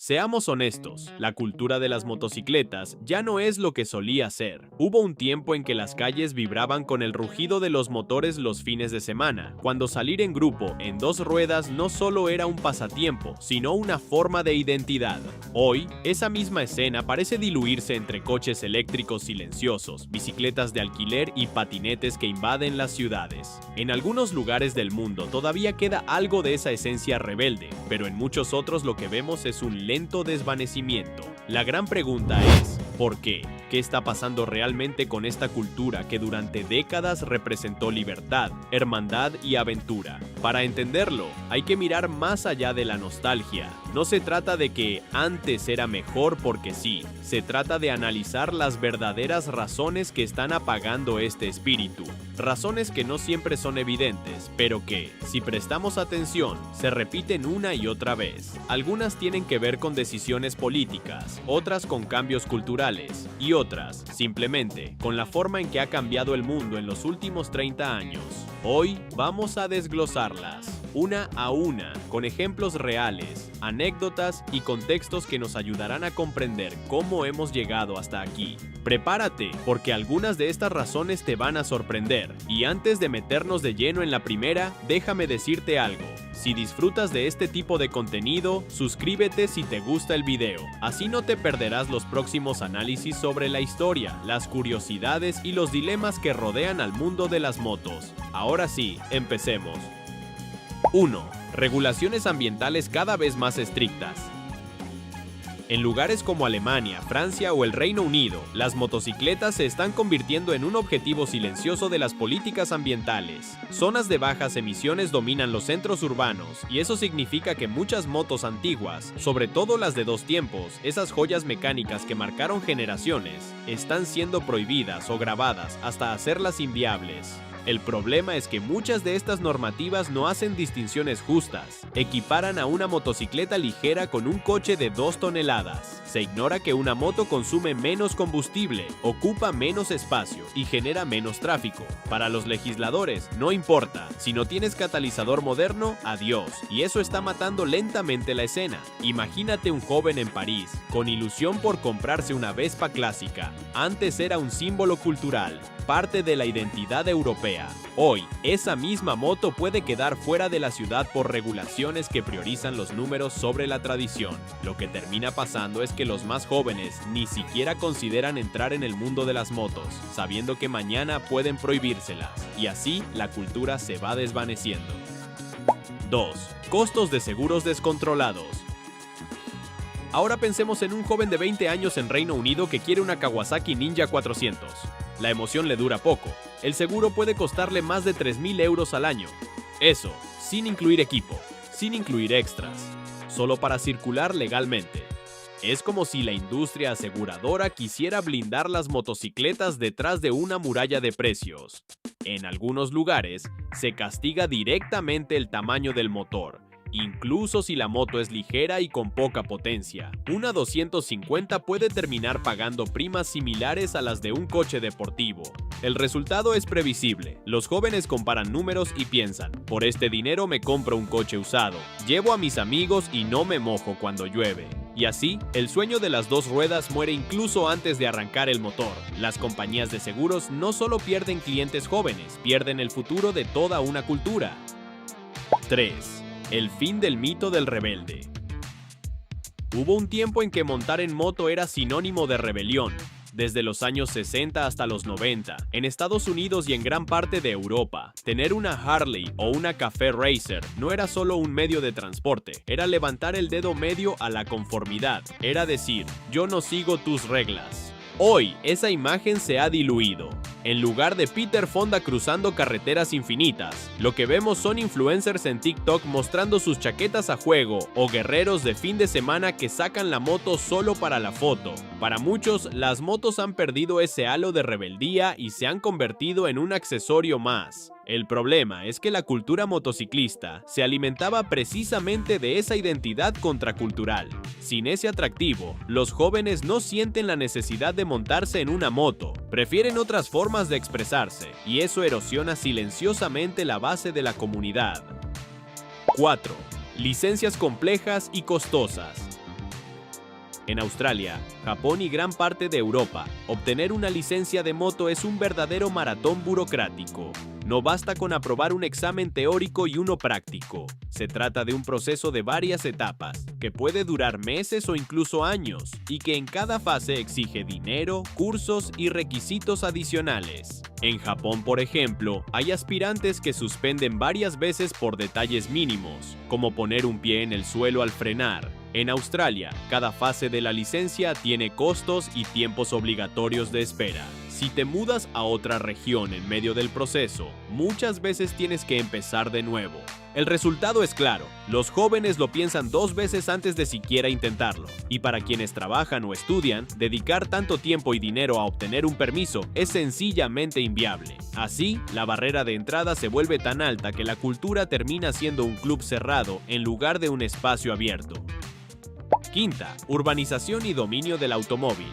Seamos honestos, la cultura de las motocicletas ya no es lo que solía ser. Hubo un tiempo en que las calles vibraban con el rugido de los motores los fines de semana, cuando salir en grupo en dos ruedas no solo era un pasatiempo, sino una forma de identidad. Hoy, esa misma escena parece diluirse entre coches eléctricos silenciosos, bicicletas de alquiler y patinetes que invaden las ciudades. En algunos lugares del mundo todavía queda algo de esa esencia rebelde, pero en muchos otros lo que vemos es un lento desvanecimiento. La gran pregunta es, ¿por qué? ¿Qué está pasando realmente con esta cultura que durante décadas representó libertad, hermandad y aventura? Para entenderlo, hay que mirar más allá de la nostalgia. No se trata de que antes era mejor porque sí, se trata de analizar las verdaderas razones que están apagando este espíritu. Razones que no siempre son evidentes, pero que, si prestamos atención, se repiten una y otra vez. Algunas tienen que ver con decisiones políticas, otras con cambios culturales, y otras, simplemente, con la forma en que ha cambiado el mundo en los últimos 30 años. Hoy vamos a desglosarlas, una a una, con ejemplos reales, anécdotas y contextos que nos ayudarán a comprender cómo hemos llegado hasta aquí. Prepárate, porque algunas de estas razones te van a sorprender. Y antes de meternos de lleno en la primera, déjame decirte algo. Si disfrutas de este tipo de contenido, suscríbete si te gusta el video. Así no te perderás los próximos análisis sobre la historia, las curiosidades y los dilemas que rodean al mundo de las motos. Ahora sí, empecemos. 1. Regulaciones ambientales cada vez más estrictas. En lugares como Alemania, Francia o el Reino Unido, las motocicletas se están convirtiendo en un objetivo silencioso de las políticas ambientales. Zonas de bajas emisiones dominan los centros urbanos, y eso significa que muchas motos antiguas, sobre todo las de dos tiempos, esas joyas mecánicas que marcaron generaciones, están siendo prohibidas o grabadas hasta hacerlas inviables. El problema es que muchas de estas normativas no hacen distinciones justas. Equiparan a una motocicleta ligera con un coche de 2 toneladas. Se ignora que una moto consume menos combustible, ocupa menos espacio y genera menos tráfico. Para los legisladores, no importa. Si no tienes catalizador moderno, adiós. Y eso está matando lentamente la escena. Imagínate un joven en París, con ilusión por comprarse una Vespa clásica. Antes era un símbolo cultural, parte de la identidad europea. Hoy, esa misma moto puede quedar fuera de la ciudad por regulaciones que priorizan los números sobre la tradición. Lo que termina pasando es que los más jóvenes ni siquiera consideran entrar en el mundo de las motos, sabiendo que mañana pueden prohibírselas, y así la cultura se va desvaneciendo. 2. Costos de seguros descontrolados. Ahora pensemos en un joven de 20 años en Reino Unido que quiere una Kawasaki Ninja 400. La emoción le dura poco. El seguro puede costarle más de 3.000 euros al año. Eso, sin incluir equipo, sin incluir extras, solo para circular legalmente. Es como si la industria aseguradora quisiera blindar las motocicletas detrás de una muralla de precios. En algunos lugares, se castiga directamente el tamaño del motor, incluso si la moto es ligera y con poca potencia. Una 250 puede terminar pagando primas similares a las de un coche deportivo. El resultado es previsible. Los jóvenes comparan números y piensan, por este dinero me compro un coche usado, llevo a mis amigos y no me mojo cuando llueve. Y así, el sueño de las dos ruedas muere incluso antes de arrancar el motor. Las compañías de seguros no solo pierden clientes jóvenes, pierden el futuro de toda una cultura. 3. El fin del mito del rebelde. Hubo un tiempo en que montar en moto era sinónimo de rebelión. Desde los años 60 hasta los 90, en Estados Unidos y en gran parte de Europa, tener una Harley o una Café Racer no era solo un medio de transporte, era levantar el dedo medio a la conformidad, era decir, yo no sigo tus reglas. Hoy, esa imagen se ha diluido. En lugar de Peter Fonda cruzando carreteras infinitas, lo que vemos son influencers en TikTok mostrando sus chaquetas a juego o guerreros de fin de semana que sacan la moto solo para la foto. Para muchos, las motos han perdido ese halo de rebeldía y se han convertido en un accesorio más. El problema es que la cultura motociclista se alimentaba precisamente de esa identidad contracultural. Sin ese atractivo, los jóvenes no sienten la necesidad de montarse en una moto, prefieren otras formas de expresarse, y eso erosiona silenciosamente la base de la comunidad. 4. Licencias complejas y costosas. En Australia, Japón y gran parte de Europa, obtener una licencia de moto es un verdadero maratón burocrático. No basta con aprobar un examen teórico y uno práctico. Se trata de un proceso de varias etapas, que puede durar meses o incluso años, y que en cada fase exige dinero, cursos y requisitos adicionales. En Japón, por ejemplo, hay aspirantes que suspenden varias veces por detalles mínimos, como poner un pie en el suelo al frenar. En Australia, cada fase de la licencia tiene costos y tiempos obligatorios de espera. Si te mudas a otra región en medio del proceso, muchas veces tienes que empezar de nuevo. El resultado es claro, los jóvenes lo piensan 2 veces antes de siquiera intentarlo, y para quienes trabajan o estudian, dedicar tanto tiempo y dinero a obtener un permiso es sencillamente inviable. Así, la barrera de entrada se vuelve tan alta que la cultura termina siendo un club cerrado en lugar de un espacio abierto. Quinta, urbanización y dominio del automóvil.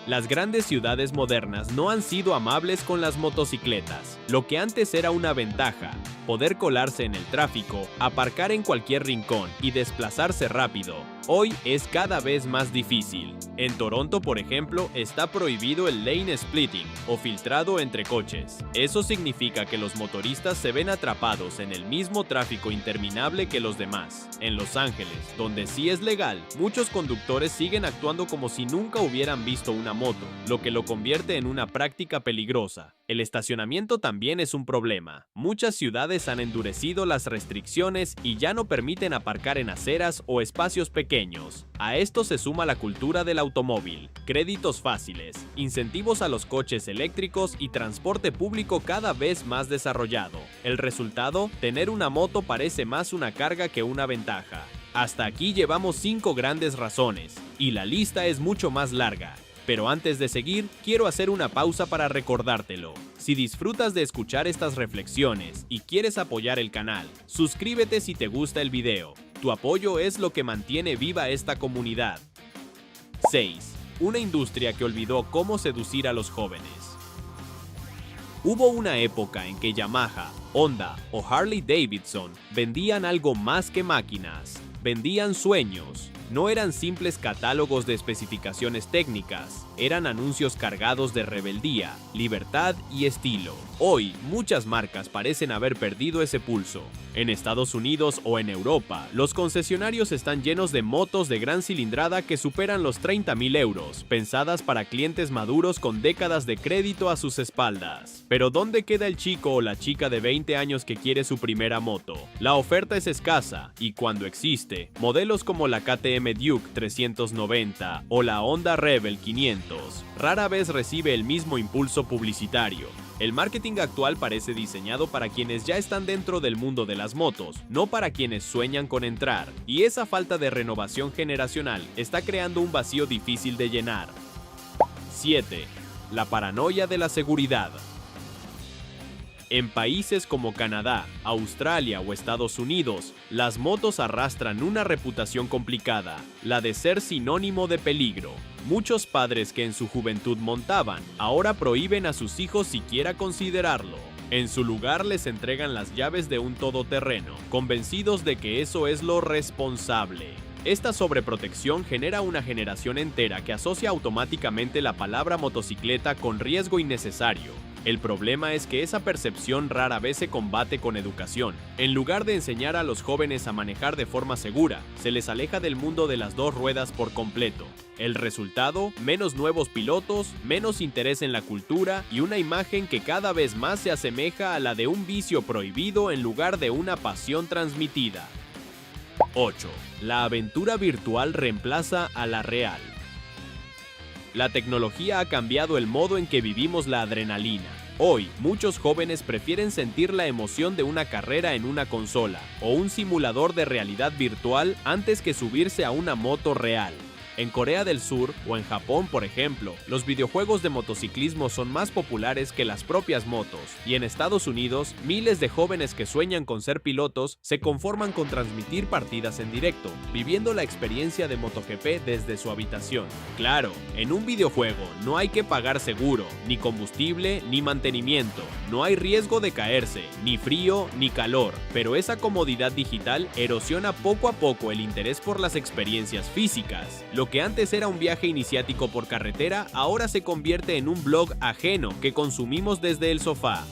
Las grandes ciudades modernas no han sido amables con las motocicletas. Lo que antes era una ventaja, poder colarse en el tráfico, aparcar en cualquier rincón y desplazarse rápido, hoy es cada vez más difícil. En Toronto, por ejemplo, está prohibido el lane splitting o filtrado entre coches. Eso significa que los motoristas se ven atrapados en el mismo tráfico interminable que los demás. En Los Ángeles, donde sí es legal, muchos conductores siguen actuando como si nunca hubieran visto una moto, lo que lo convierte en una práctica peligrosa. El estacionamiento también es un problema. Muchas ciudades han endurecido las restricciones y ya no permiten aparcar en aceras o espacios pequeños. A esto se suma la cultura del automóvil, créditos fáciles, incentivos a los coches eléctricos y transporte público cada vez más desarrollado. El resultado, tener una moto parece más una carga que una ventaja. Hasta aquí llevamos 5 grandes razones, y la lista es mucho más larga. Pero antes de seguir, quiero hacer una pausa para recordártelo. Si disfrutas de escuchar estas reflexiones y quieres apoyar el canal, suscríbete si te gusta el video. Tu apoyo es lo que mantiene viva esta comunidad. 6. Una industria que olvidó cómo seducir a los jóvenes. Hubo una época en que Yamaha, Honda o Harley Davidson vendían algo más que máquinas, vendían sueños. No eran simples catálogos de especificaciones técnicas, eran anuncios cargados de rebeldía, libertad y estilo. Hoy, muchas marcas parecen haber perdido ese pulso. En Estados Unidos o en Europa, los concesionarios están llenos de motos de gran cilindrada que superan los 30.000 euros, pensadas para clientes maduros con décadas de crédito a sus espaldas. Pero ¿dónde queda el chico o la chica de 20 años que quiere su primera moto? La oferta es escasa, y cuando existe, modelos como la KTM Duke 390 o la Honda Rebel 500 rara vez recibe el mismo impulso publicitario. El marketing actual parece diseñado para quienes ya están dentro del mundo de las motos, no para quienes sueñan con entrar, y esa falta de renovación generacional está creando un vacío difícil de llenar. 7. La paranoia de la seguridad. En países como Canadá, Australia o Estados Unidos, las motos arrastran una reputación complicada, la de ser sinónimo de peligro. Muchos padres que en su juventud montaban, ahora prohíben a sus hijos siquiera considerarlo. En su lugar les entregan las llaves de un todoterreno, convencidos de que eso es lo responsable. Esta sobreprotección genera una generación entera que asocia automáticamente la palabra motocicleta con riesgo innecesario. El problema es que esa percepción rara vez se combate con educación. En lugar de enseñar a los jóvenes a manejar de forma segura, se les aleja del mundo de las 2 ruedas por completo. El resultado, menos nuevos pilotos, menos interés en la cultura y una imagen que cada vez más se asemeja a la de un vicio prohibido en lugar de una pasión transmitida. 8. La aventura virtual reemplaza a la real. La tecnología ha cambiado el modo en que vivimos la adrenalina. Hoy, muchos jóvenes prefieren sentir la emoción de una carrera en una consola o un simulador de realidad virtual antes que subirse a una moto real. En Corea del Sur o en Japón, por ejemplo, los videojuegos de motociclismo son más populares que las propias motos, y en Estados Unidos, miles de jóvenes que sueñan con ser pilotos se conforman con transmitir partidas en directo, viviendo la experiencia de MotoGP desde su habitación. Claro, en un videojuego no hay que pagar seguro, ni combustible, ni mantenimiento, no hay riesgo de caerse, ni frío, ni calor, pero esa comodidad digital erosiona poco a poco el interés por las experiencias físicas. Lo que antes era un viaje iniciático por carretera, ahora se convierte en un blog ajeno que consumimos desde el sofá.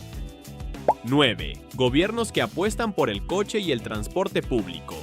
9. Gobiernos que apuestan por el coche y el transporte público.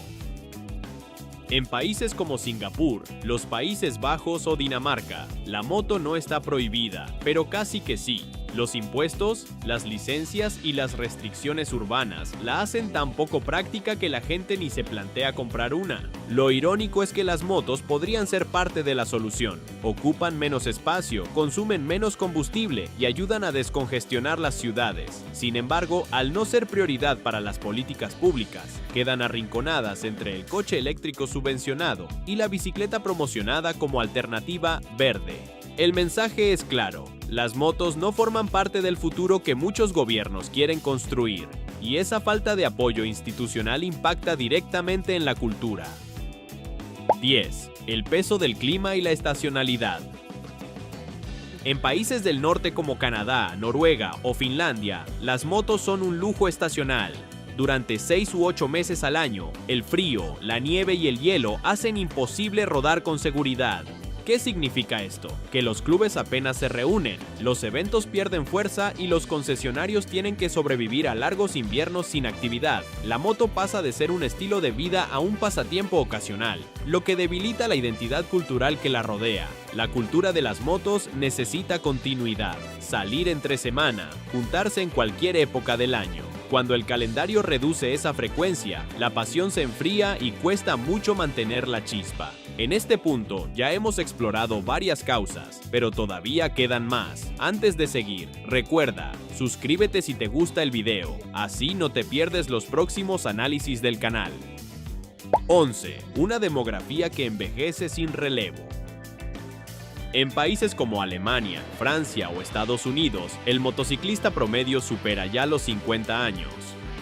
En países como Singapur, los Países Bajos o Dinamarca, la moto no está prohibida, pero casi que sí. Los impuestos, las licencias y las restricciones urbanas la hacen tan poco práctica que la gente ni se plantea comprar una. Lo irónico es que las motos podrían ser parte de la solución. Ocupan menos espacio, consumen menos combustible y ayudan a descongestionar las ciudades. Sin embargo, al no ser prioridad para las políticas públicas, quedan arrinconadas entre el coche eléctrico subvencionado y la bicicleta promocionada como alternativa verde. El mensaje es claro. Las motos no forman parte del futuro que muchos gobiernos quieren construir, y esa falta de apoyo institucional impacta directamente en la cultura. 10. El peso del clima y la estacionalidad. En países del norte como Canadá, Noruega o Finlandia, las motos son un lujo estacional. Durante 6 u 8 meses al año, el frío, la nieve y el hielo hacen imposible rodar con seguridad. ¿Qué significa esto? Que los clubes apenas se reúnen, los eventos pierden fuerza y los concesionarios tienen que sobrevivir a largos inviernos sin actividad. La moto pasa de ser un estilo de vida a un pasatiempo ocasional, lo que debilita la identidad cultural que la rodea. La cultura de las motos necesita continuidad, salir entre semana, juntarse en cualquier época del año. Cuando el calendario reduce esa frecuencia, la pasión se enfría y cuesta mucho mantener la chispa. En este punto ya hemos explorado varias causas, pero todavía quedan más. Antes de seguir, recuerda, suscríbete si te gusta el video, así no te pierdes los próximos análisis del canal. 11. Una demografía que envejece sin relevo. En países como Alemania, Francia o Estados Unidos, el motociclista promedio supera ya los 50 años.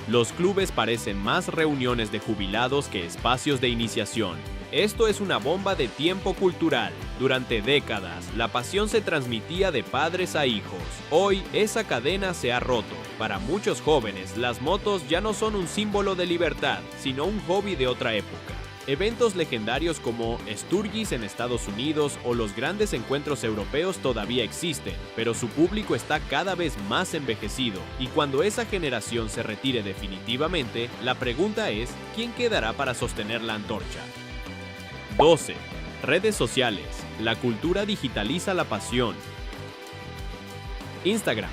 Los clubes parecen más reuniones de jubilados que espacios de iniciación. Esto es una bomba de tiempo cultural. Durante décadas, la pasión se transmitía de padres a hijos. Hoy, esa cadena se ha roto. Para muchos jóvenes, las motos ya no son un símbolo de libertad, sino un hobby de otra época. Eventos legendarios como Sturgis en Estados Unidos o los grandes encuentros europeos todavía existen, pero su público está cada vez más envejecido, y cuando esa generación se retire definitivamente, la pregunta es, ¿quién quedará para sostener la antorcha? 12. Redes sociales. La cultura digitaliza la pasión. Instagram,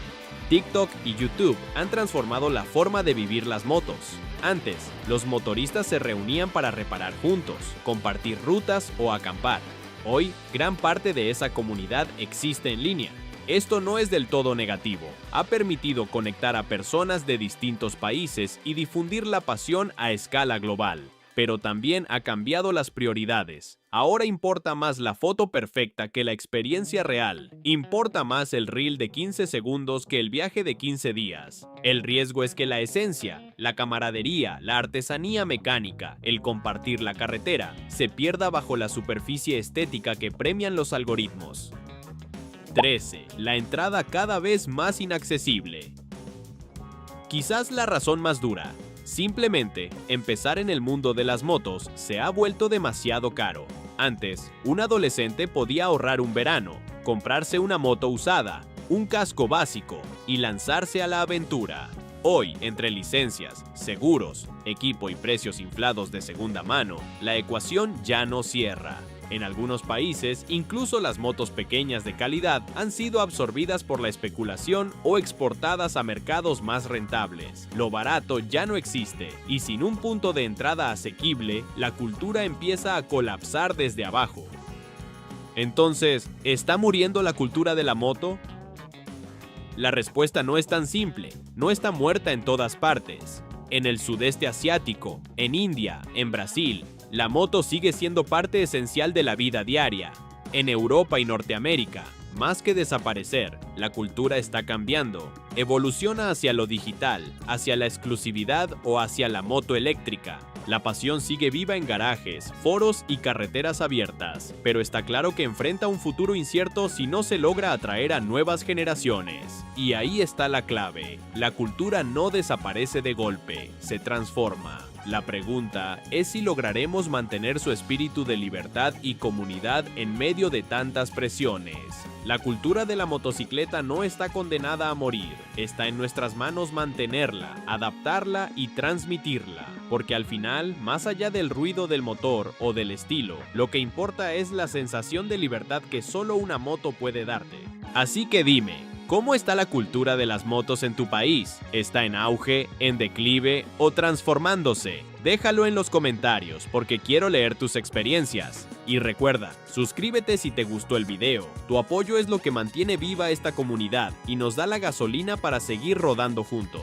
TikTok y YouTube han transformado la forma de vivir las motos. Antes, los motoristas se reunían para reparar juntos, compartir rutas o acampar. Hoy, gran parte de esa comunidad existe en línea. Esto no es del todo negativo. Ha permitido conectar a personas de distintos países y difundir la pasión a escala global. Pero también ha cambiado las prioridades. Ahora importa más la foto perfecta que la experiencia real. Importa más el reel de 15 segundos que el viaje de 15 días. El riesgo es que la esencia, la camaradería, la artesanía mecánica, el compartir la carretera, se pierda bajo la superficie estética que premian los algoritmos. 13. La entrada cada vez más inaccesible. Quizás la razón más dura. Simplemente, empezar en el mundo de las motos se ha vuelto demasiado caro. Antes, un adolescente podía ahorrar un verano, comprarse una moto usada, un casco básico y lanzarse a la aventura. Hoy, entre licencias, seguros, equipo y precios inflados de segunda mano, la ecuación ya no cierra. En algunos países, incluso las motos pequeñas de calidad han sido absorbidas por la especulación o exportadas a mercados más rentables. Lo barato ya no existe, y sin un punto de entrada asequible, la cultura empieza a colapsar desde abajo. Entonces, ¿está muriendo la cultura de la moto? La respuesta no es tan simple, no está muerta en todas partes. En el sudeste asiático, en India, en Brasil, La moto sigue siendo parte esencial de la vida diaria. En Europa y Norteamérica, más que desaparecer, la cultura está cambiando. Evoluciona hacia lo digital, hacia la exclusividad o hacia la moto eléctrica. La pasión sigue viva en garajes, foros y carreteras abiertas, pero está claro que enfrenta un futuro incierto si no se logra atraer a nuevas generaciones. Y ahí está la clave. La cultura no desaparece de golpe, se transforma. La pregunta es si lograremos mantener su espíritu de libertad y comunidad en medio de tantas presiones. La cultura de la motocicleta no está condenada a morir, está en nuestras manos mantenerla, adaptarla y transmitirla, porque al final, más allá del ruido del motor o del estilo, lo que importa es la sensación de libertad que solo una moto puede darte. Así que dime, ¿cómo está la cultura de las motos en tu país? ¿Está en auge, en declive o transformándose? Déjalo en los comentarios porque quiero leer tus experiencias. Y recuerda, suscríbete si te gustó el video. Tu apoyo es lo que mantiene viva esta comunidad y nos da la gasolina para seguir rodando juntos.